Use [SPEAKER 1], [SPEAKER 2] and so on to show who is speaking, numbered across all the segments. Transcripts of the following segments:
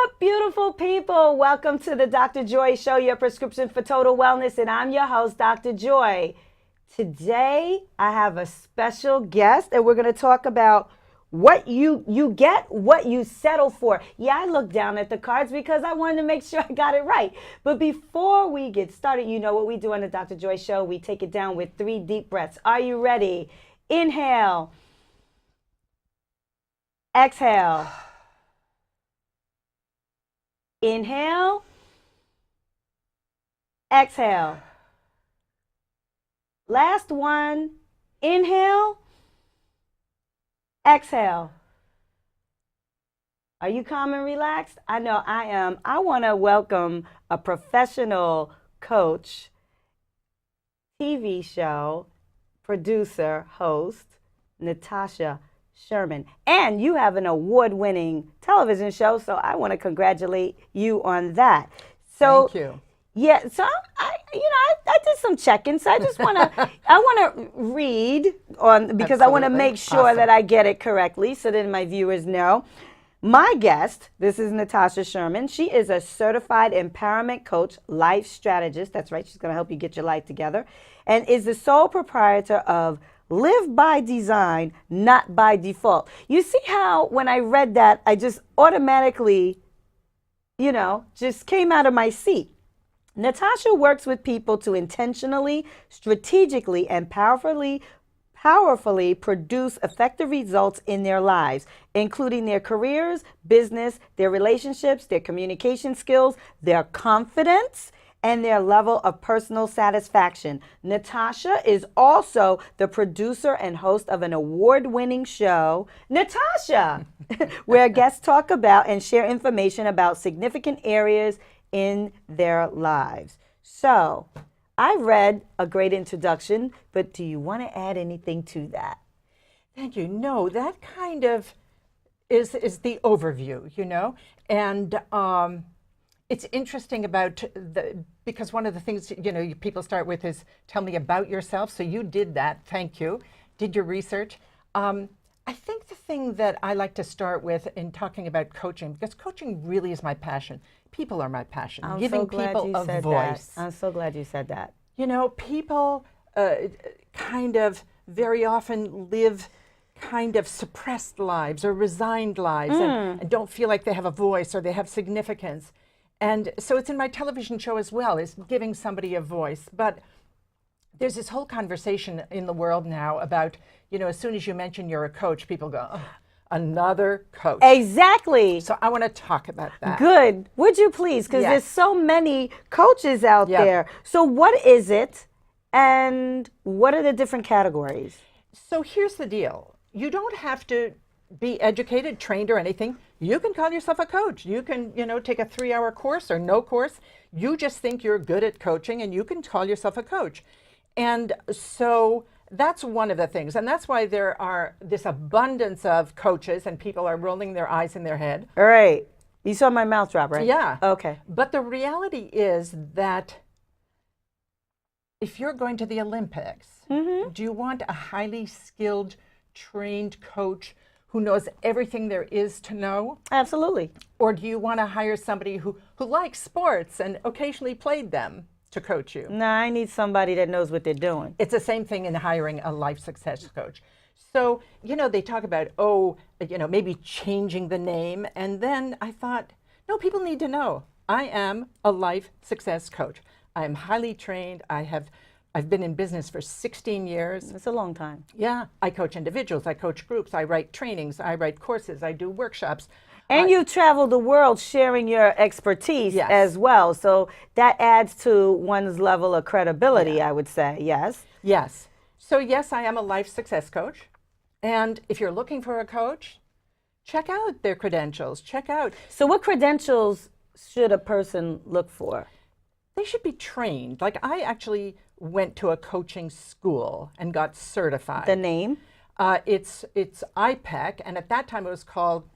[SPEAKER 1] up, beautiful people? Welcome to the Dr. Joy Show, your prescription for total wellness, and I'm your host, Dr. Joy. Today, I have a special guest, and we're going to talk about what you get, what you settle for. Yeah, I looked down at the cards because I wanted to make sure I got it right. But before we get started, you know what we do on the Dr. Joy Show. We take it down with 3 deep breaths. Are you ready? Inhale. Exhale. Inhale. Exhale. Last one. Inhale. Exhale. Are you calm and relaxed? I know I am. I want to welcome a professional coach, TV show, producer, host, Natasha Sherman. And you have an award-winning television show, so I want to congratulate you on that. So,
[SPEAKER 2] thank you.
[SPEAKER 1] Yeah, so I did some checking. So I just want to read on because I want to make sure that I get it correctly, so then my viewers know. My guest, this is Natasha Sherman. She is a certified empowerment coach, life strategist. That's right. She's going to help you get your life together, and is the sole proprietor of Live by Design, Not by Default. You see how when I read that, I just automatically, just came out of my seat. Natasha works with people to intentionally, strategically, and powerfully produce effective results in their lives, including their careers, business, their relationships, their communication skills, their confidence, and their level of personal satisfaction. Natasha is also the producer and host of an award-winning show, Natasha, where guests talk about and share information about significant areas in their lives. So, I read a great introduction, but do you want to add anything to that?
[SPEAKER 2] Thank you. No, that kind of is the overview, and it's interesting about because one of the things people start with is tell me about yourself. So you did that. Thank you. Did your research. I think the thing that I like to start with in talking about coaching, because coaching really is my passion. People are my passion. Giving people a voice.
[SPEAKER 1] I'm so glad you said that.
[SPEAKER 2] People kind of very often live kind of suppressed lives or resigned lives and don't feel like they have a voice or they have significance. And so it's in my television show as well, is giving somebody a voice. But there's this whole conversation in the world now about, as soon as you mention you're a coach, people go, oh, another coach.
[SPEAKER 1] Exactly.
[SPEAKER 2] So I want to talk about that.
[SPEAKER 1] Good. Would you please? Because there's so many coaches out there. So what is it and what are the different categories?
[SPEAKER 2] So here's the deal. You don't have to be educated, trained, or anything. You can call yourself a coach. You can, take a 3-hour course or no course. You just think you're good at coaching and you can call yourself a coach. And so that's one of the things. And that's why there are this abundance of coaches and people are rolling their eyes in their head.
[SPEAKER 1] All right. You saw my mouth drop, right?
[SPEAKER 2] Yeah.
[SPEAKER 1] Okay.
[SPEAKER 2] But the reality is that if you're going to the Olympics, do you want a highly skilled, trained coach who knows everything there is to know?
[SPEAKER 1] Absolutely.
[SPEAKER 2] Or do you want to hire somebody who likes sports and occasionally played them to coach you?
[SPEAKER 1] No, I need somebody that knows what they're doing.
[SPEAKER 2] It's the same thing in hiring a life success coach. So, they talk about, maybe changing the name. And then I thought, no, people need to know. I am a life success coach. I am highly trained. I've been in business for 16 years.
[SPEAKER 1] It's a long time.
[SPEAKER 2] Yeah. I coach individuals. I coach groups. I write trainings. I write courses. I do workshops.
[SPEAKER 1] And you travel the world sharing your expertise as well. So that adds to one's level of credibility, I would say. Yes?
[SPEAKER 2] Yes. So yes, I am a life success coach. And if you're looking for a coach, check out their credentials. Check out.
[SPEAKER 1] So what credentials should a person look for?
[SPEAKER 2] They should be trained. Like I actually went to a coaching school and got certified.
[SPEAKER 1] The name?
[SPEAKER 2] It's IPEC, and at that time it was called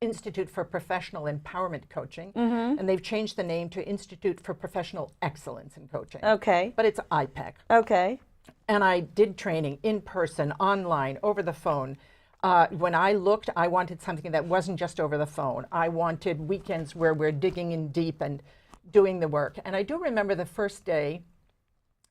[SPEAKER 2] Institute for Professional Empowerment Coaching, and they've changed the name to Institute for Professional Excellence in Coaching.
[SPEAKER 1] Okay.
[SPEAKER 2] But it's IPEC.
[SPEAKER 1] Okay.
[SPEAKER 2] And I did training in person, online, over the phone. When I looked, I wanted something that wasn't just over the phone. I wanted weekends where we're digging in deep and doing the work. And I do remember the first day,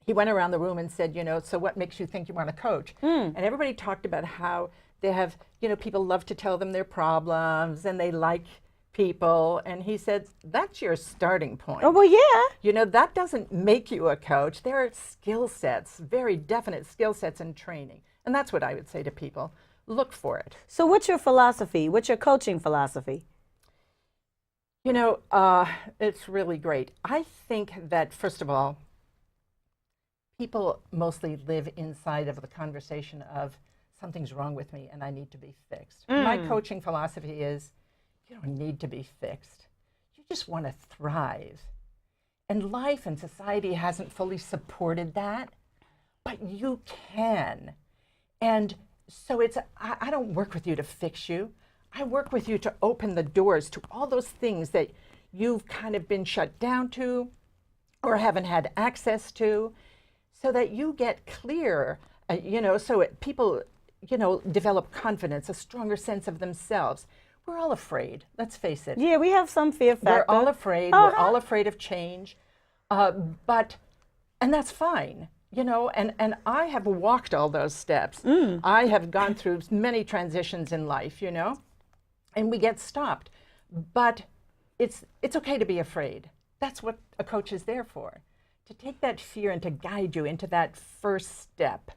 [SPEAKER 2] he went around the room and said, so what makes you think you want to coach? And everybody talked about how they have, people love to tell them their problems and they like people. And he said, that's your starting point.
[SPEAKER 1] Oh, well, yeah.
[SPEAKER 2] That doesn't make you a coach. There are skill sets, very definite skill sets and training. And that's what I would say to people. Look for it.
[SPEAKER 1] So what's your philosophy? What's your coaching philosophy?
[SPEAKER 2] It's really great. I think that, first of all, people mostly live inside of the conversation of something's wrong with me and I need to be fixed. My coaching philosophy is you don't need to be fixed. You just want to thrive. And life and society hasn't fully supported that, but you can. And so I don't work with you to fix you. I work with you to open the doors to all those things that you've kind of been shut down to or haven't had access to, so that you get clear, so people, develop confidence, a stronger sense of themselves. We're all afraid, let's face it.
[SPEAKER 1] Yeah, we have some fear factor.
[SPEAKER 2] We're all afraid. We're all afraid of change. And that's fine. And I have walked all those steps. I have gone through many transitions in life, and we get stopped. But it's okay to be afraid. That's what a coach is there for, to take that fear and to guide you into that first step.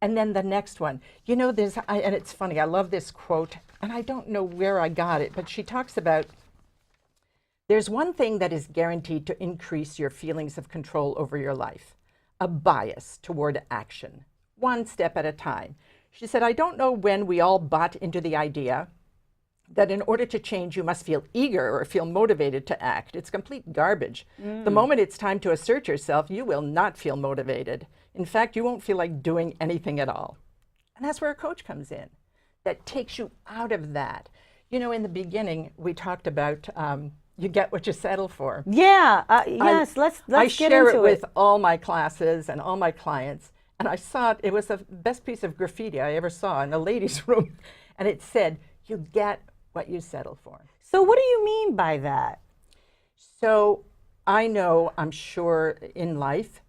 [SPEAKER 2] And then the next one, and it's funny, I love this quote, and I don't know where I got it, but she talks about, there's one thing that is guaranteed to increase your feelings of control over your life. A bias toward action, one step at a time. She said, I don't know when we all bought into the idea that in order to change, you must feel eager or feel motivated to act. It's complete garbage. The moment it's time to assert yourself, you will not feel motivated. In fact, you won't feel like doing anything at all. And that's where a coach comes in, that takes you out of that. In the beginning, we talked about you get what you settle for.
[SPEAKER 1] Yeah, yes, let's get into it.
[SPEAKER 2] I share it with all my classes and all my clients. And I saw it was the best piece of graffiti I ever saw in a ladies' room. And it said, you get what you settle for.
[SPEAKER 1] So what do you mean by that?
[SPEAKER 2] So I'm sure in life,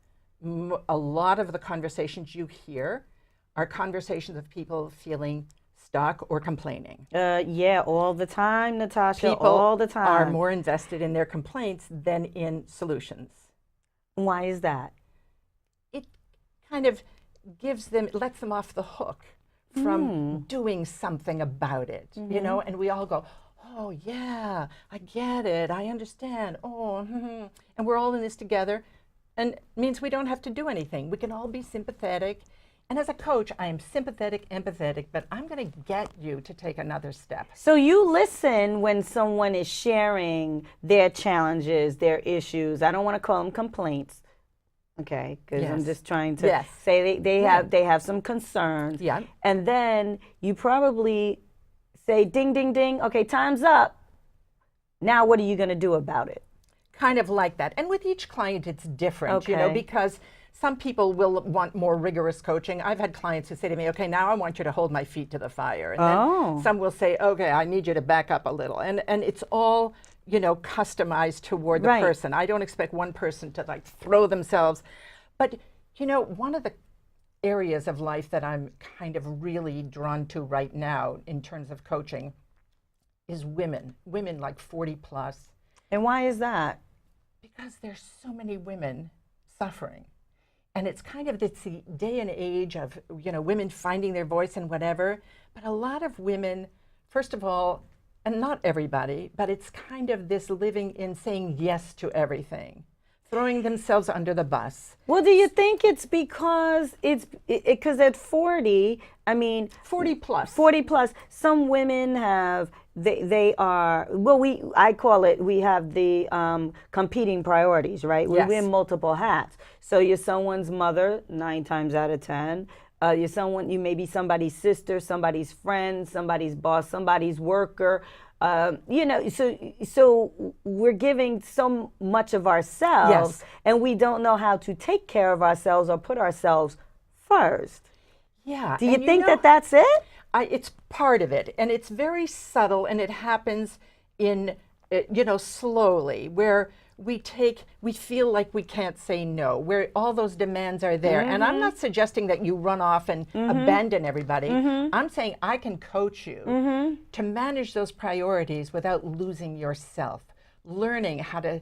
[SPEAKER 2] a lot of the conversations you hear are conversations of people feeling stuck or complaining.
[SPEAKER 1] Yeah, all the time, Natasha,
[SPEAKER 2] People
[SPEAKER 1] all the time.
[SPEAKER 2] are more invested in their complaints than in solutions.
[SPEAKER 1] Why is that?
[SPEAKER 2] It kind of lets them off the hook from doing something about it, and we all go, oh yeah, I get it, I understand, and we're all in this together, and it means we don't have to do anything. We can all be sympathetic. And as a coach, I am sympathetic, empathetic, but I'm going to get you to take another step.
[SPEAKER 1] So you listen when someone is sharing their challenges, their issues. I don't want to call them complaints, okay? Because I'm just trying to say they have some concerns.
[SPEAKER 2] Yeah.
[SPEAKER 1] And then you probably say, ding, ding, ding. Okay, time's up. Now what are you going to do about it?
[SPEAKER 2] Kind of like that. And with each client, it's different,
[SPEAKER 1] Okay.
[SPEAKER 2] Because some people will want more rigorous coaching. I've had clients who say to me, okay, now I want you to hold my feet to the fire. And then some will say, okay, I need you to back up a little. And it's all, customized toward the person. I don't expect one person to throw themselves. But, one of the areas of life that I'm kind of really drawn to right now in terms of coaching is women like 40 plus.
[SPEAKER 1] And why is that?
[SPEAKER 2] Because there's so many women suffering. And it's kind of the day and age of, women finding their voice and whatever. But a lot of women, first of all, and not everybody, but it's kind of this living in saying yes to everything, throwing themselves under the bus.
[SPEAKER 1] Well, do you think it's because because at 40,
[SPEAKER 2] 40 plus.
[SPEAKER 1] 40 plus, some women have, they are, I call it, we have the competing priorities, right? We wear multiple hats. So you're someone's mother 9 times out of 10. You may be somebody's sister, somebody's friend, somebody's boss, somebody's worker. So we're giving so much of ourselves, and we don't know how to take care of ourselves or put ourselves first.
[SPEAKER 2] Yeah.
[SPEAKER 1] Do you think that that's it?
[SPEAKER 2] it's part of it, and it's very subtle, and it happens in, slowly, where we feel like we can't say no, where all those demands are there. And I'm not suggesting that you run off and abandon everybody. I'm saying I can coach you to manage those priorities without losing yourself, learning how to,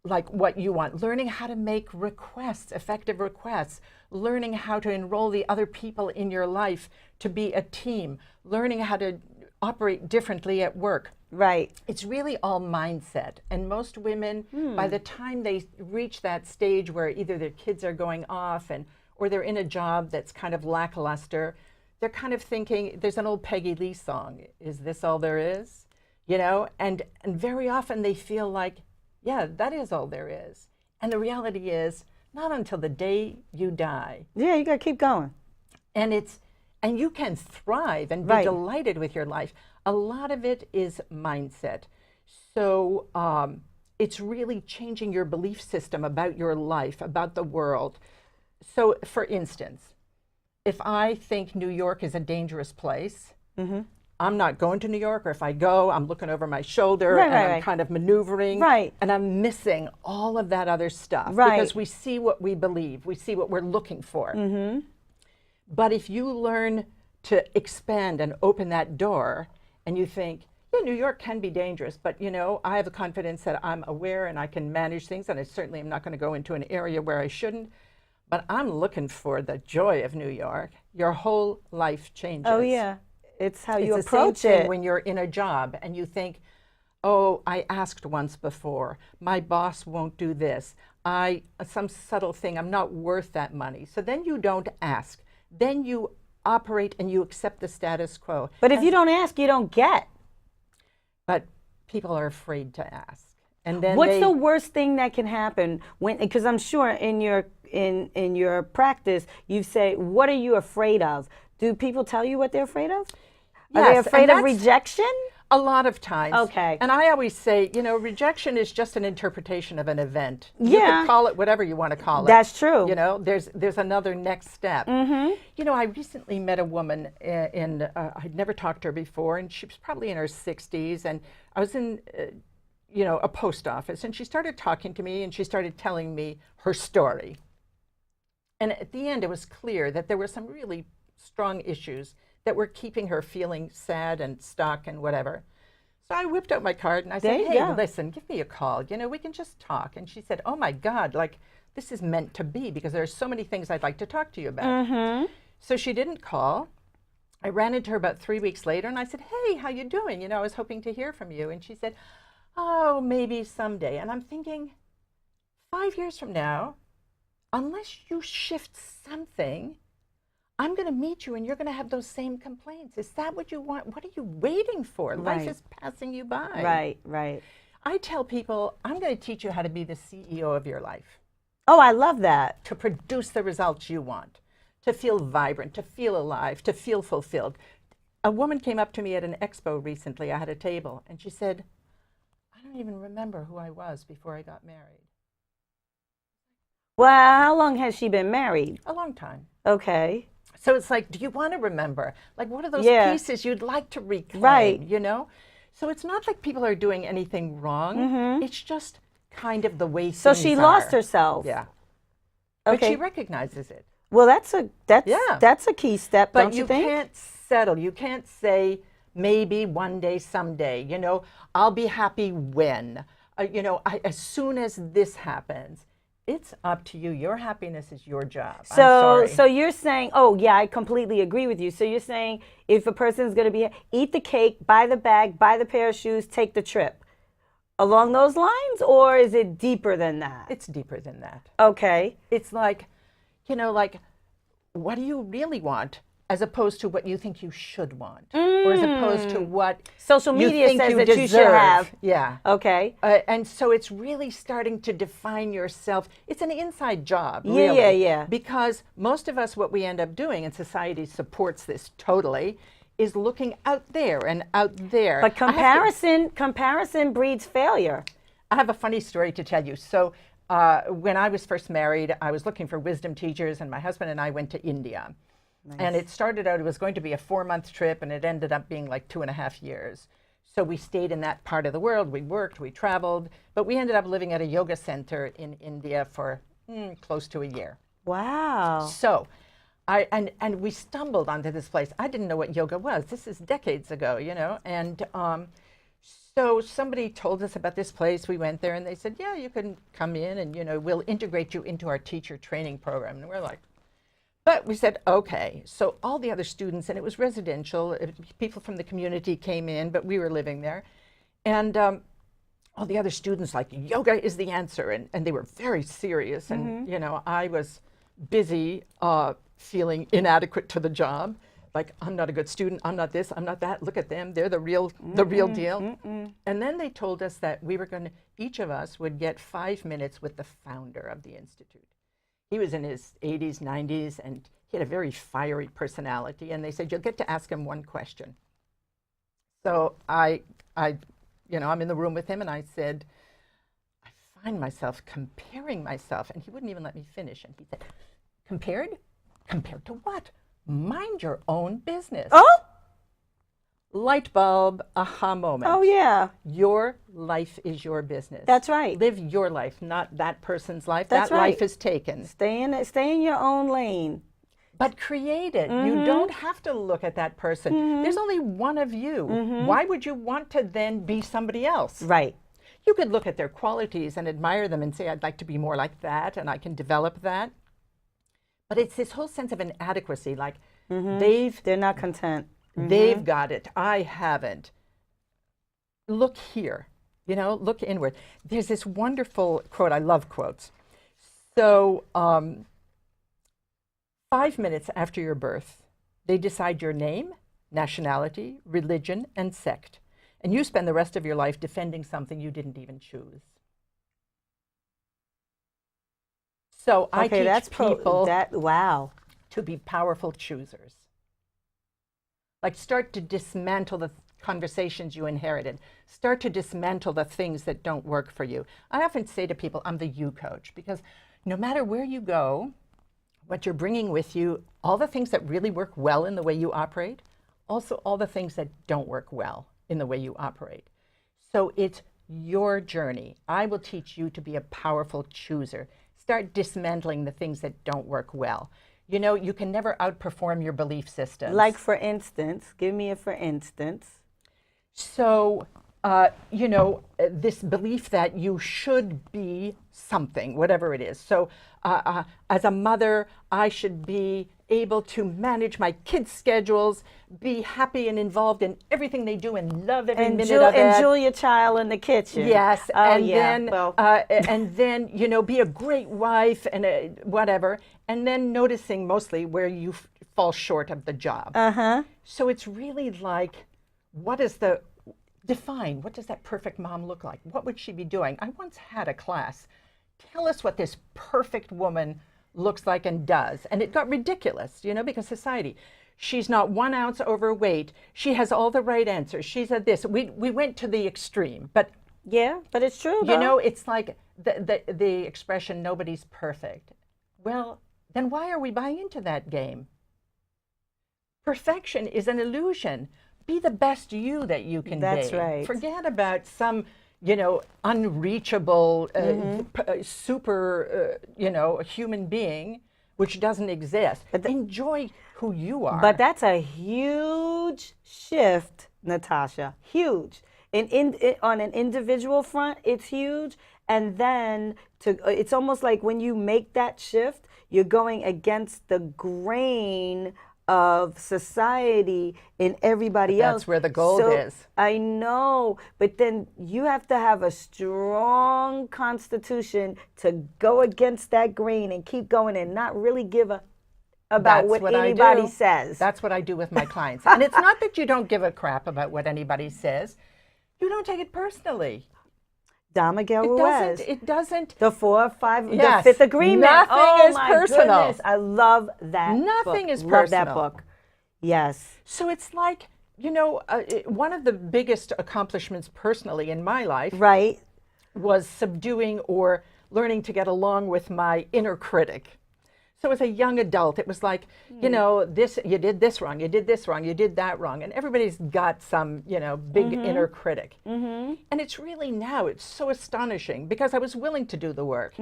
[SPEAKER 2] like what you want, learning how to make requests, effective requests, learning how to enroll the other people in your life to be a team, learning how to operate differently at work.
[SPEAKER 1] Right.
[SPEAKER 2] It's really all mindset. And most women, by the time they reach that stage where either their kids are going off or they're in a job that's kind of lackluster, they're kind of thinking, there's an old Peggy Lee song, is this all there is? And very often they feel like, yeah, that is all there is. And the reality is, not until the day you die.
[SPEAKER 1] Yeah, you got to keep going.
[SPEAKER 2] And you can thrive and be delighted with your life. A lot of it is mindset. So it's really changing your belief system about your life, about the world. So for instance, if I think New York is a dangerous place, I'm not going to New York, or if I go, I'm looking over my shoulder and I'm kind of maneuvering, and I'm missing all of that other stuff because we see what we believe, we see what we're looking for. But if you learn to expand and open that door, and you think, yeah, New York can be dangerous, but I have the confidence that I'm aware and I can manage things, and I certainly am not going to go into an area where I shouldn't, but I'm looking for the joy of New York. Your whole life changes.
[SPEAKER 1] Oh yeah, it's how you
[SPEAKER 2] It's
[SPEAKER 1] approach
[SPEAKER 2] the same
[SPEAKER 1] it.
[SPEAKER 2] thing when you're in a job and you think, oh, I asked once before, my boss won't do this, some subtle thing, I'm not worth that money. So then you don't ask. Then you operate and you accept the status quo.
[SPEAKER 1] But if you don't ask, you don't get.
[SPEAKER 2] But people are afraid to ask. And then
[SPEAKER 1] what's the worst thing that can happen when? Because I'm sure in your practice, you say, "What are you afraid of?" Do people tell you what they're afraid of? Are they afraid of rejection?
[SPEAKER 2] A lot of times.
[SPEAKER 1] Okay.
[SPEAKER 2] And I always say, rejection is just an interpretation of an event.
[SPEAKER 1] Yeah.
[SPEAKER 2] You can call it whatever you want to call it.
[SPEAKER 1] That's true.
[SPEAKER 2] There's another next step. I recently met a woman I'd never talked to her before, and she was probably in her 60s, and I was in a post office, and she started talking to me, and she started telling me her story. And at the end, it was clear that there were some really strong issues that were keeping her feeling sad and stuck and whatever. So I whipped out my card and I said, hey, listen, give me a call. We can just talk. And she said, oh my God, this is meant to be, because there are so many things I'd like to talk to you about. So she didn't call. I ran into her about 3 weeks later and I said, hey, how you doing? I was hoping to hear from you. And she said, oh, maybe someday. And I'm thinking, 5 years from now, unless you shift something, I'm going to meet you and you're going to have those same complaints. Is that what you want? What are you waiting for? Life is passing you by.
[SPEAKER 1] Right.
[SPEAKER 2] I tell people, I'm going to teach you how to be the CEO of your life.
[SPEAKER 1] Oh, I love that.
[SPEAKER 2] To produce the results you want, to feel vibrant, to feel alive, to feel fulfilled. A woman came up to me at an expo recently. I had a table, and she said, I don't even remember who I was before I got married.
[SPEAKER 1] Well, how long has she been married?
[SPEAKER 2] A long time.
[SPEAKER 1] Okay.
[SPEAKER 2] So it's like, do you want to remember? Like, what are those pieces you'd like to reclaim?
[SPEAKER 1] Right.
[SPEAKER 2] So it's not like people are doing anything wrong. It's just kind of the way things
[SPEAKER 1] are. So she lost herself.
[SPEAKER 2] Yeah.
[SPEAKER 1] Okay.
[SPEAKER 2] But she recognizes it.
[SPEAKER 1] Well, that's a key step,
[SPEAKER 2] but
[SPEAKER 1] don't you think?
[SPEAKER 2] But you can't settle. You can't say, maybe one day, someday, I'll be happy when, as soon as this happens. It's up to you. Your happiness is your job.
[SPEAKER 1] So you're saying, oh yeah, I completely agree with you. So you're saying if a person's going to be, eat the cake, buy the bag, buy the pair of shoes, take the trip. Along those lines, or is it deeper than that?
[SPEAKER 2] It's deeper than that.
[SPEAKER 1] Okay.
[SPEAKER 2] It's like, what do you really want? As opposed to what you think you should want, or as opposed to what
[SPEAKER 1] social media
[SPEAKER 2] says
[SPEAKER 1] that
[SPEAKER 2] deserve.
[SPEAKER 1] you should have.
[SPEAKER 2] Yeah.
[SPEAKER 1] Okay.
[SPEAKER 2] And so it's really starting to define yourself. It's an inside job, really.
[SPEAKER 1] Yeah.
[SPEAKER 2] Because most of us, what we end up doing, and society supports this totally, is looking out there and out there.
[SPEAKER 1] But comparison breeds failure.
[SPEAKER 2] I have a funny story to tell you. So when I was first married, I was looking for wisdom teachers, and my husband and I went to India. And it started out, it was going to be a 4-month trip, and it ended up being like 2.5 years. So we stayed in that part of the world. We worked, we traveled, but we ended up living at a yoga center in India for close to a year.
[SPEAKER 1] Wow.
[SPEAKER 2] So and we stumbled onto this place. I didn't know what yoga was. This is decades ago, you know. And so somebody told us about this place. We went there and they said, yeah, you can come in and, you know, we'll integrate you into our teacher training program. And we're like, but we said, okay. So all the other students, and it was residential, people from the community came in, but we were living there. And all the other students like, yoga is the answer. And they were very serious. And, you know, I was busy feeling inadequate to the job. Like, I'm not a good student. I'm not this. I'm not that. Look at them. They're the real deal. And then they told us that we were going to, each of us would get 5 minutes with the founder of the Institute. He was in his 80s, 90s, and he had a very fiery personality. And they said, you'll get to ask him one question. So I, you know, I'm in the room with him, and I said, I find myself comparing myself. And he wouldn't even let me finish. And he said, compared? Compared to what? Mind your own business.
[SPEAKER 1] Oh?
[SPEAKER 2] Light bulb, aha moment.
[SPEAKER 1] Oh, yeah.
[SPEAKER 2] Your life is your business.
[SPEAKER 1] That's right.
[SPEAKER 2] Live your life, not that person's life.
[SPEAKER 1] That's
[SPEAKER 2] that
[SPEAKER 1] right.
[SPEAKER 2] life is taken.
[SPEAKER 1] Stay in your own lane.
[SPEAKER 2] But create it. You don't have to look at that person. There's only one of you. Why would you want to then be somebody else?
[SPEAKER 1] Right.
[SPEAKER 2] You could look at their qualities and admire them and say, I'd like to be more like that, and I can develop that. But it's this whole sense of inadequacy, like
[SPEAKER 1] They're not content.
[SPEAKER 2] they've got it, I haven't. Look here, you know, look inward. There's this wonderful quote, I love quotes. So 5 minutes after your birth, they decide your name, nationality, religion, and sect. And you spend the rest of your life defending something you didn't even choose. So I teach people
[SPEAKER 1] wow.
[SPEAKER 2] to be powerful choosers. Like, start to dismantle the conversations you inherited. Start to dismantle the things that don't work for you. I often say to people, I'm the you coach, because no matter where you go, what you're bringing with you, all the things that really work well in the way you operate, also all the things that don't work well in the way you operate. So it's your journey. I will teach you to be a powerful chooser. Start dismantling the things that don't work well. You know, you can never outperform your belief systems.
[SPEAKER 1] Like, for instance, give me a for instance.
[SPEAKER 2] So, you know, this belief that you should be something, whatever it is. So, as a mother, I should be able to manage my kids' schedules, be happy and involved in everything they do, and love every minute of it.
[SPEAKER 1] And Julia Child in the kitchen.
[SPEAKER 2] Yes,
[SPEAKER 1] oh,
[SPEAKER 2] and
[SPEAKER 1] yeah.
[SPEAKER 2] then
[SPEAKER 1] well.
[SPEAKER 2] and then, you know, be a great wife and whatever, and then noticing mostly where you fall short of the job. So it's really like, what does that perfect mom look like? What would she be doing? I once had a class. Tell us what this perfect woman looks like and does. And it got ridiculous, you know, because society. She's not 1 ounce overweight. She has all the right answers. She's a this. We went to the extreme. But
[SPEAKER 1] yeah, but it's true,
[SPEAKER 2] you know, it's like the expression, nobody's perfect. Well, then why are we buying into that game? Perfection is an illusion. Be the best you that you can be.
[SPEAKER 1] That's right.
[SPEAKER 2] Forget about some, you know, unreachable, super, you know, human being, which doesn't exist. But enjoy who you are.
[SPEAKER 1] But that's a huge shift, Natasha. Huge. On an individual front, it's huge. And then it's almost like when you make that shift, you're going against the grain of society and everybody else.
[SPEAKER 2] That's where the gold is.
[SPEAKER 1] I know, but then you have to have a strong constitution to go against that grain and keep going and not really give about what anybody says.
[SPEAKER 2] That's what I do with my clients. And it's not that you don't give a crap about what anybody says. You don't take it personally.
[SPEAKER 1] Don Miguel Ruiz.
[SPEAKER 2] It doesn't.
[SPEAKER 1] The 4 or 5,
[SPEAKER 2] yes,
[SPEAKER 1] the Fifth Agreement.
[SPEAKER 2] Nothing is personal.
[SPEAKER 1] Goodness, I love that
[SPEAKER 2] Nothing
[SPEAKER 1] book.
[SPEAKER 2] is personal.
[SPEAKER 1] Love that book. Yes.
[SPEAKER 2] So it's like, you know, one of the biggest accomplishments personally in my life was subduing or learning to get along with my inner critic. So as a young adult, it was like, you know, this, you did this wrong, you did this wrong, you did that wrong. And everybody's got some, you know, big inner critic. And it's really now, it's so astonishing because I was willing to do the work.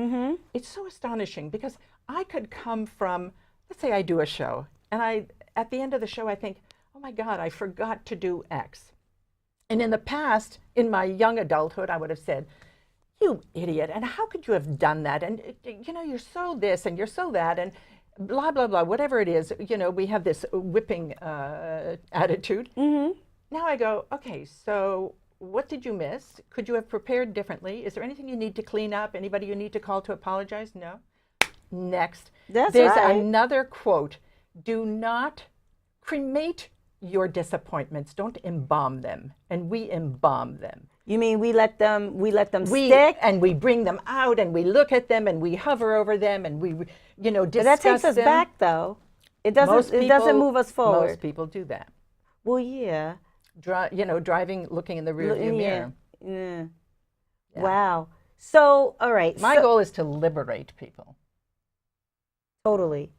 [SPEAKER 2] It's so astonishing because I could come from, let's say I do a show, and at the end of the show, I think, oh my God, I forgot to do X. And in the past, in my young adulthood, I would have said, you idiot, and how could you have done that? And, you know, you're so this and you're so that, and blah, blah, blah, whatever it is, you know, we have this whipping attitude. Now I go, okay, so what did you miss? Could you have prepared differently? Is there anything you need to clean up? Anybody you need to call to apologize? No. Next.
[SPEAKER 1] There's
[SPEAKER 2] right. Another quote. Do not cremate your disappointments. Don't embalm them. And we embalm them.
[SPEAKER 1] You mean we let them stick,
[SPEAKER 2] and we bring them out, and we look at them, and we hover over them, and we, you know, discuss them.
[SPEAKER 1] But that takes us back, though. It doesn't. It doesn't move us forward.
[SPEAKER 2] Most people do that.
[SPEAKER 1] Well, yeah.
[SPEAKER 2] You know, driving, looking in the rearview mirror.
[SPEAKER 1] Yeah. Wow. So, all right.
[SPEAKER 2] My goal is to liberate people.
[SPEAKER 1] Totally.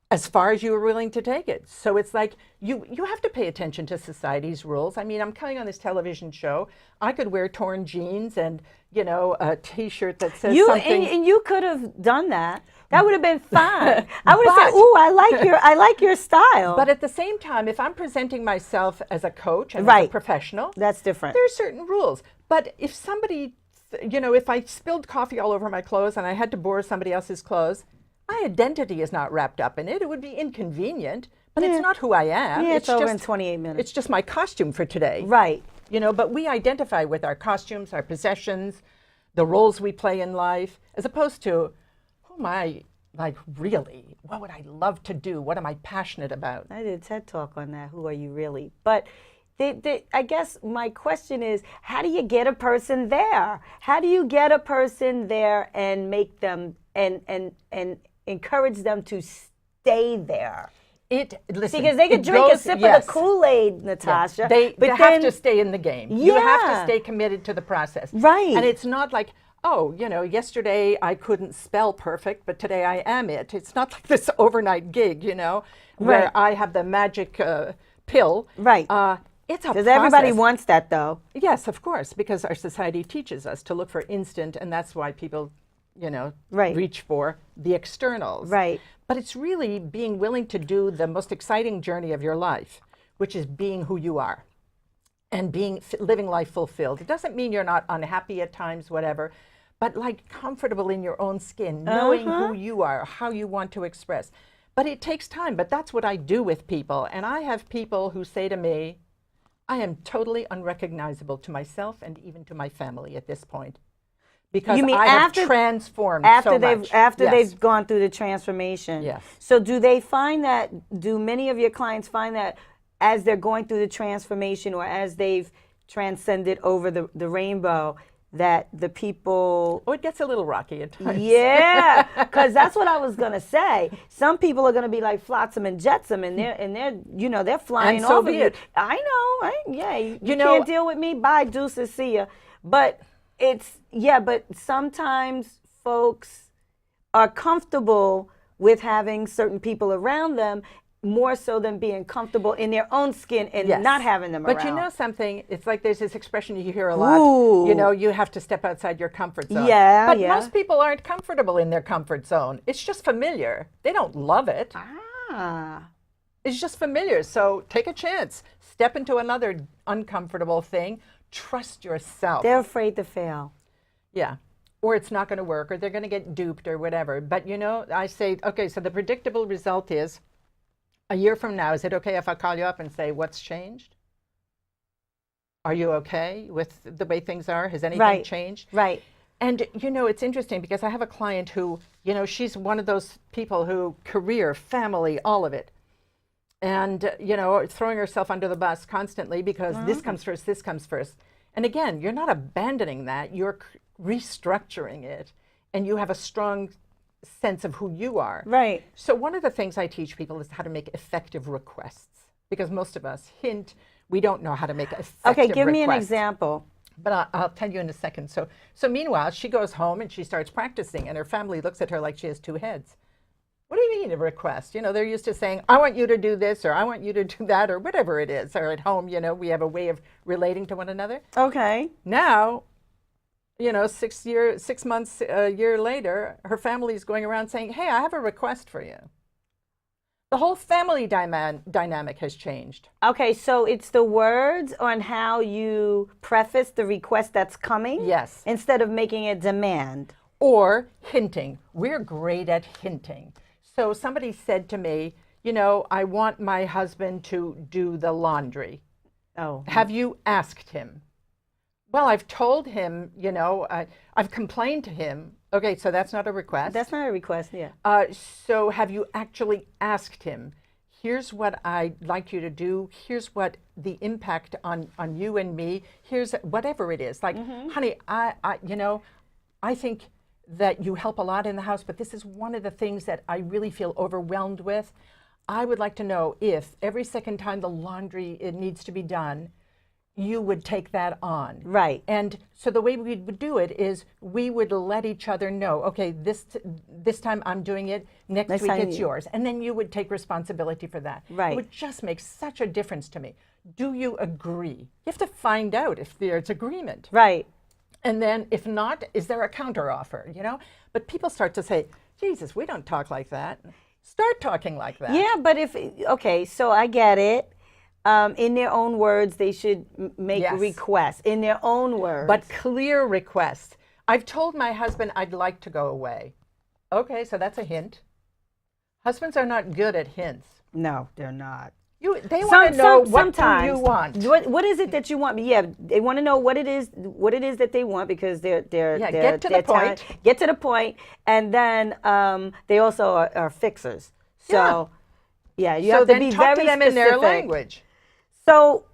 [SPEAKER 2] As far as you are willing to take it. So it's like you have to pay attention to society's rules. I mean, I'm coming on this television show. I could wear torn jeans and, you know, a T-shirt that says something.
[SPEAKER 1] And you could have done that. That would have been fine. I would have said, "Ooh, I like your style."
[SPEAKER 2] But at the same time, if I'm presenting myself as a coach and as a professional,
[SPEAKER 1] that's different.
[SPEAKER 2] There are certain rules. But if somebody, you know, if I spilled coffee all over my clothes and I had to borrow somebody else's clothes, my identity is not wrapped up in it. It would be inconvenient, but it's not who I am.
[SPEAKER 1] Yeah, it's over in 28 minutes.
[SPEAKER 2] It's just my costume for today.
[SPEAKER 1] Right.
[SPEAKER 2] You know, but we identify with our costumes, our possessions, the roles we play in life, as opposed to, who am I, like, really? What would I love to do? What am I passionate about?
[SPEAKER 1] I did a TED Talk on that. Who are you really? But I guess my question is, how do you get a person there? How do you get a person there and make them and encourage them to stay there?
[SPEAKER 2] Listen,
[SPEAKER 1] because they could drink a sip of the Kool-Aid, Natasha.
[SPEAKER 2] They have to stay in the game. You have to stay committed to the process.
[SPEAKER 1] Right.
[SPEAKER 2] And it's not like, oh, you know, yesterday I couldn't spell perfect, but today I am it. It's not like this overnight gig, you know, where I have the magic pill.
[SPEAKER 1] Right.
[SPEAKER 2] It's a
[SPEAKER 1] Because everybody wants that, though.
[SPEAKER 2] Yes, of course, because our society teaches us to look for instant, and that's why people, you know, reach for the externals.
[SPEAKER 1] Right.
[SPEAKER 2] But it's really being willing to do the most exciting journey of your life, which is being who you are and living life fulfilled. It doesn't mean you're not unhappy at times, whatever, but like comfortable in your own skin, knowing who you are, how you want to express. But it takes time, but that's what I do with people. And I have people who say to me, I am totally unrecognizable to myself and even to my family at this point. Because I have transformed so much.
[SPEAKER 1] After they've gone through the transformation.
[SPEAKER 2] Yes.
[SPEAKER 1] So do many of your clients find that as they're going through the transformation or as they've transcended over the rainbow, that the people...
[SPEAKER 2] Oh, it gets a little rocky at times.
[SPEAKER 1] Yeah, because that's what I was going to say. Some people are going to be like Flotsam and Jetsam, and they're you know, they're flying
[SPEAKER 2] and so
[SPEAKER 1] over
[SPEAKER 2] be
[SPEAKER 1] you.
[SPEAKER 2] it.
[SPEAKER 1] I know. You can't deal with me. Bye, deuces, see ya. But but sometimes folks are comfortable with having certain people around them more so than being comfortable in their own skin and not having them around.
[SPEAKER 2] But you know something? It's like there's this expression you hear a lot. You know, you have to step outside your comfort zone. But most people aren't comfortable in their comfort zone. It's just familiar. They don't love it. It's just familiar. So take a chance. Step into another uncomfortable thing. Trust yourself.
[SPEAKER 1] They're afraid to fail.
[SPEAKER 2] Yeah. Or it's not going to work, or they're going to get duped or whatever. But, you know, I say, okay, so the predictable result is, a year from now, is it okay if I call you up and say, what's changed? Are you okay with the way things are? Has anything changed?
[SPEAKER 1] Right.
[SPEAKER 2] And, you know, it's interesting because I have a client who, you know, she's one of those people who career, family, all of it. And, you know, throwing herself under the bus constantly because this comes first, this comes first. And again, you're not abandoning that. You're restructuring it. And you have a strong sense of who you are.
[SPEAKER 1] Right.
[SPEAKER 2] So one of the things I teach people is how to make effective requests. Because most of us, we don't know how to make effective requests.
[SPEAKER 1] Okay, give me an example.
[SPEAKER 2] But I'll tell you in a second. So meanwhile, she goes home and she starts practicing. And her family looks at her like she has two heads. What do you mean a request? You know, they're used to saying, I want you to do this, or I want you to do that, or whatever it is. Or at home, you know, we have a way of relating to one another.
[SPEAKER 1] Okay.
[SPEAKER 2] Now, you know, 6 months, a year later, her family's going around saying, hey, I have a request for you. The whole family dynamic has changed.
[SPEAKER 1] Okay, so it's the words on how you preface the request that's coming?
[SPEAKER 2] Yes.
[SPEAKER 1] Instead of making a demand.
[SPEAKER 2] Or hinting. We're great at hinting. So somebody said to me, you know, I want my husband to do the laundry.
[SPEAKER 1] Oh.
[SPEAKER 2] Have you asked him? Well, I've told him, you know, I've complained to him. Okay, so that's not a request.
[SPEAKER 1] That's not a request, yeah.
[SPEAKER 2] So have you actually asked him? Here's what I'd like you to do. Here's what the impact on you and me. Here's whatever it is. Like, honey, you know, I think that you help a lot in the house, but this is one of the things that I really feel overwhelmed with. I would like to know if every second time the laundry it needs to be done, you would take that on.
[SPEAKER 1] Right.
[SPEAKER 2] And so the way we would do it is we would let each other know, okay, this time I'm doing it, next week it's yours. And then you would take responsibility for that.
[SPEAKER 1] Right.
[SPEAKER 2] It would just make such a difference to me. Do you agree? You have to find out if there's agreement.
[SPEAKER 1] Right.
[SPEAKER 2] And then if not, is there a counteroffer, you know? But people start to say, Jesus, we don't talk like that. Start talking like that.
[SPEAKER 1] Yeah, but okay, so I get it. In their own words, they should make requests in their own words.
[SPEAKER 2] But clear requests. I've told my husband I'd like to go away. Okay, so that's a hint. Husbands are not good at hints.
[SPEAKER 1] No, they're not.
[SPEAKER 2] They want to know what do you want.
[SPEAKER 1] What is it that you want? Yeah, they want to know what it is that they want because they're
[SPEAKER 2] get to the point.
[SPEAKER 1] Get to the point, and then they also are fixers. So you have to be
[SPEAKER 2] talk
[SPEAKER 1] very
[SPEAKER 2] to them
[SPEAKER 1] specific.
[SPEAKER 2] in their language.
[SPEAKER 1] So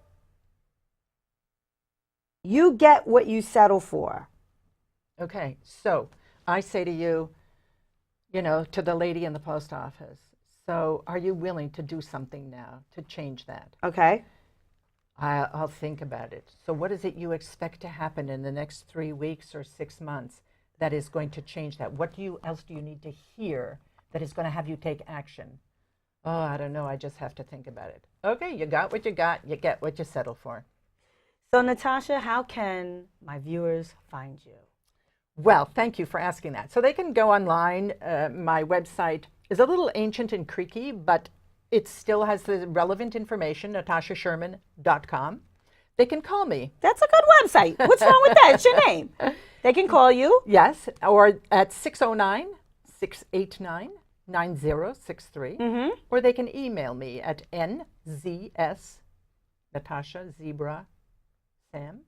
[SPEAKER 1] you get what you settle for.
[SPEAKER 2] Okay, so I say to you, you know, to the lady in the post office, so are you willing to do something now to change that?
[SPEAKER 1] Okay.
[SPEAKER 2] I'll think about it. So what is it you expect to happen in the next 3 weeks or 6 months that is going to change that? What else do you need to hear that is going to have you take action? Oh, I don't know. I just have to think about it. Okay, you got what you got. You get what you settle for.
[SPEAKER 1] So, Natasha, how can my viewers find you?
[SPEAKER 2] Well, thank you for asking that. So they can go online. My website is a little ancient and creaky, but it still has the relevant information, natashasherman.com. They can call me.
[SPEAKER 1] That's a good website. What's wrong with that? It's your name. They can call you.
[SPEAKER 2] Yes, or at 609-689-9063. Or they can email me at nzs, Natasha, Zebra, Sam,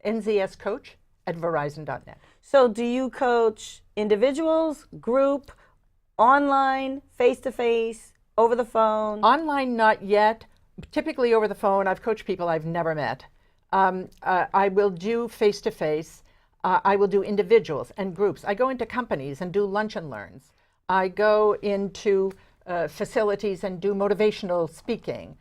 [SPEAKER 2] nzscoach@verizon.net.
[SPEAKER 1] So do you coach individuals, group, online, face-to-face, over the phone?
[SPEAKER 2] Online, not yet. Typically over the phone. I've coached people I've never met. I will do face-to-face. I will do individuals and groups. I go into companies and do lunch and learns. I go into facilities and do motivational speaking.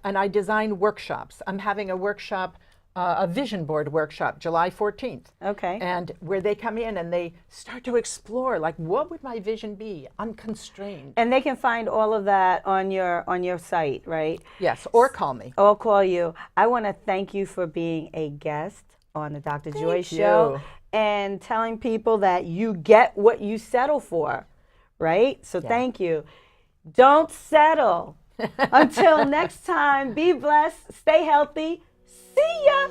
[SPEAKER 2] And I design workshops. I'm having a workshop, a vision board workshop, July 14th.
[SPEAKER 1] Okay.
[SPEAKER 2] And where they come in and they start to explore, like, what would my vision be, unconstrained?
[SPEAKER 1] And they can find all of that on your site, right?
[SPEAKER 2] Yes, or call me.
[SPEAKER 1] Or call you. I want to thank you for being a guest on the Dr. Joy Show and telling people that you get what you settle for, right? So thank you. Don't settle. Until next time, be blessed, stay healthy. See ya.